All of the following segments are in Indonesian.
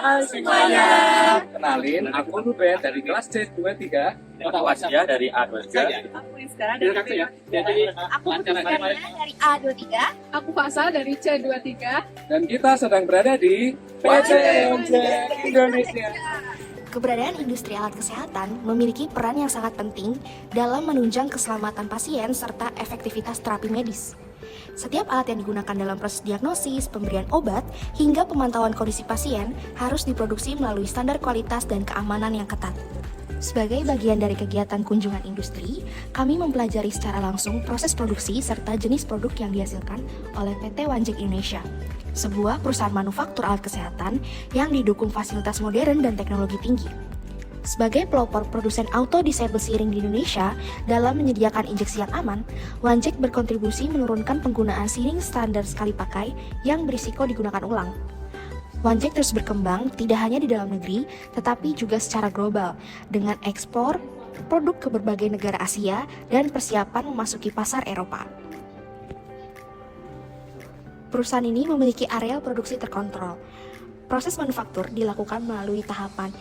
Halo semuanya. Kenalin, aku Ruben dari kelas C23. Aku Asia dari A23. Aku Rizka dari Aku Putri dari A23. Aku Fasa dari C23. Dan kita sedang berada di PT Onjek Indonesia. Keberadaan industri alat kesehatan memiliki peran yang sangat penting dalam menunjang keselamatan pasien serta efektivitas terapi medis. Setiap alat yang digunakan dalam proses diagnosis, pemberian obat, hingga pemantauan kondisi pasien harus diproduksi melalui standar kualitas dan keamanan yang ketat. Sebagai bagian dari kegiatan kunjungan industri, kami mempelajari secara langsung proses produksi serta jenis produk yang dihasilkan oleh PT Wanjek Indonesia, sebuah perusahaan manufaktur alat kesehatan yang didukung fasilitas modern dan teknologi tinggi. Sebagai pelopor produsen auto disable syring di Indonesia dalam menyediakan injeksi yang aman, Wanjek berkontribusi menurunkan penggunaan syring standar sekali pakai yang berisiko digunakan ulang. Wanjek terus berkembang tidak hanya di dalam negeri, tetapi juga secara global dengan ekspor produk ke berbagai negara Asia dan persiapan memasuki pasar Eropa. Perusahaan ini memiliki areal produksi terkontrol. Proses manufaktur dilakukan melalui tahapan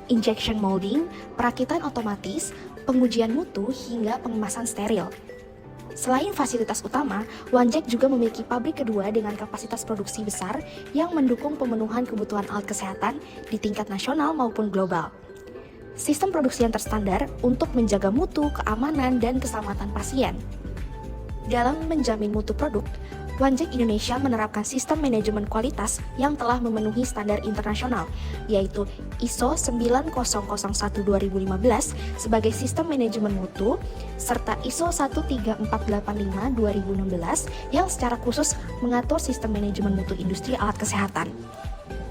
injection molding, perakitan otomatis, pengujian mutu, hingga pengemasan steril. Selain fasilitas utama, Wanjek juga memiliki pabrik kedua dengan kapasitas produksi besar yang mendukung pemenuhan kebutuhan alat kesehatan di tingkat nasional maupun global. Sistem produksi yang terstandar untuk menjaga mutu, keamanan, dan keselamatan pasien. Dalam menjamin mutu produk, Wanjek Indonesia menerapkan sistem manajemen kualitas yang telah memenuhi standar internasional, yaitu ISO 9001-2015 sebagai sistem manajemen mutu, serta ISO 13485-2016 yang secara khusus mengatur sistem manajemen mutu industri alat kesehatan.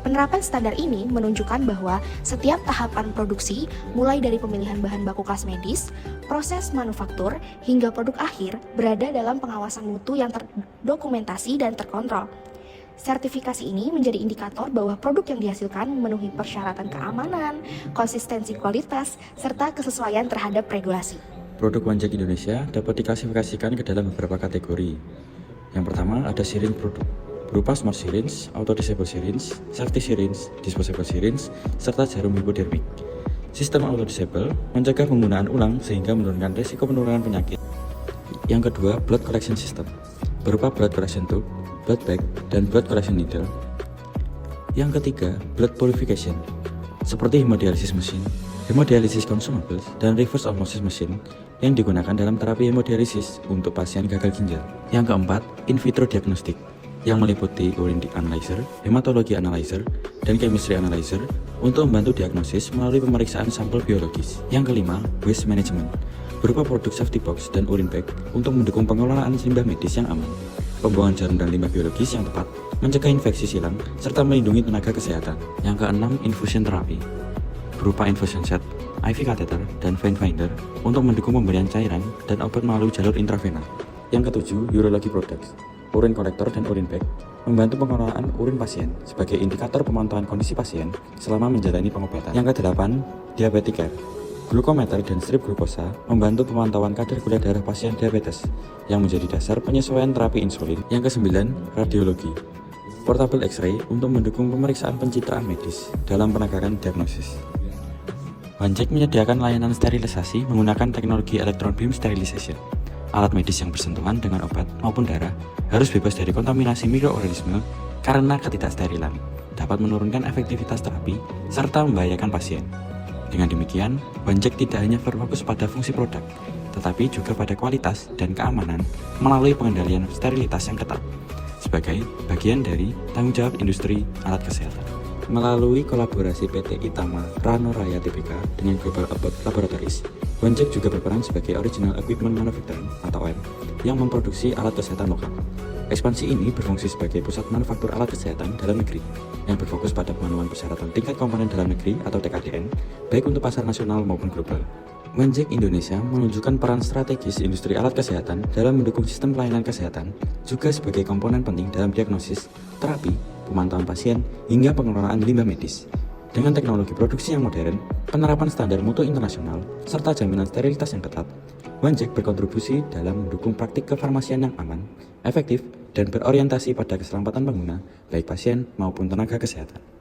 Penerapan standar ini menunjukkan bahwa setiap tahapan produksi, mulai dari pemilihan bahan baku kelas medis, proses manufaktur, hingga produk akhir, berada dalam pengawasan mutu yang terdokumentasi dan terkontrol. Sertifikasi ini menjadi indikator bahwa produk yang dihasilkan memenuhi persyaratan keamanan, konsistensi kualitas, serta kesesuaian terhadap regulasi. Produk Wanjek Indonesia dapat diklasifikasikan ke dalam beberapa kategori. Yang pertama ada syring produk, berupa smart syringe, auto disable syringe, safety syringe, disposable syringe, serta jarum hipodermik. Sistem auto disable mencegah penggunaan ulang sehingga menurunkan risiko penurunan penyakit. Yang kedua, blood collection system, berupa blood collection tube, blood bag, dan blood collection needle. Yang ketiga, blood purification, seperti hemodialisis mesin, hemodialisis consumables, dan reverse osmosis mesin yang digunakan dalam terapi hemodialisis untuk pasien gagal ginjal. Yang keempat, in vitro diagnostik, yang meliputi urine analyzer, hematologi analyzer, dan chemistry analyzer untuk membantu diagnosis melalui pemeriksaan sampel biologis. Yang kelima, waste management, berupa produk safety box dan urine bag untuk mendukung pengelolaan limbah medis yang aman, pembuangan jarum dan limbah biologis yang tepat, mencegah infeksi silang, serta melindungi tenaga kesehatan. Yang keenam, infusion therapy, berupa infusion set, IV catheter, dan vein finder untuk mendukung pemberian cairan dan obat melalui jalur intravena. Yang ketujuh, urology products, urine collector dan urine bag, membantu pengelolaan urin pasien sebagai indikator pemantauan kondisi pasien selama menjalani pengobatan. Yang kedelapan, diabetic care, glukometer dan strip glukosa membantu pemantauan kadar gula darah pasien diabetes yang menjadi dasar penyesuaian terapi insulin. Yang kesembilan, radiologi, portable X-ray untuk mendukung pemeriksaan pencitraan medis dalam penegakan diagnosis. Wanjek menyediakan layanan sterilisasi menggunakan teknologi electron beam sterilization. Alat medis yang bersentuhan dengan obat maupun darah harus bebas dari kontaminasi mikroorganisme karena ketidaksterilan dapat menurunkan efektivitas terapi serta membahayakan pasien. Dengan demikian, Wanjek tidak hanya berfokus pada fungsi produk, tetapi juga pada kualitas dan keamanan melalui pengendalian sterilitas yang ketat sebagai bagian dari tanggung jawab industri alat kesehatan. Melalui kolaborasi PT Itama Rano Raya Tbk dengan Global Obat Laboratories, Wanjek juga berperan sebagai Original Equipment Manufacturer atau OEM yang memproduksi alat kesehatan lokal. Ekspansi ini berfungsi sebagai pusat manufaktur alat kesehatan dalam negeri yang berfokus pada pemenuhan persyaratan tingkat komponen dalam negeri atau TKDN, baik untuk pasar nasional maupun global. Wanjek Indonesia menunjukkan peran strategis industri alat kesehatan dalam mendukung sistem pelayanan kesehatan, juga sebagai komponen penting dalam diagnosis, terapi, pemantauan pasien, hingga pengelolaan limbah medis. Dengan teknologi produksi yang modern, penerapan standar mutu internasional, serta jaminan sterilitas yang ketat, Wanjek berkontribusi dalam mendukung praktik kefarmasian yang aman, efektif, dan berorientasi pada keselamatan pengguna, baik pasien maupun tenaga kesehatan.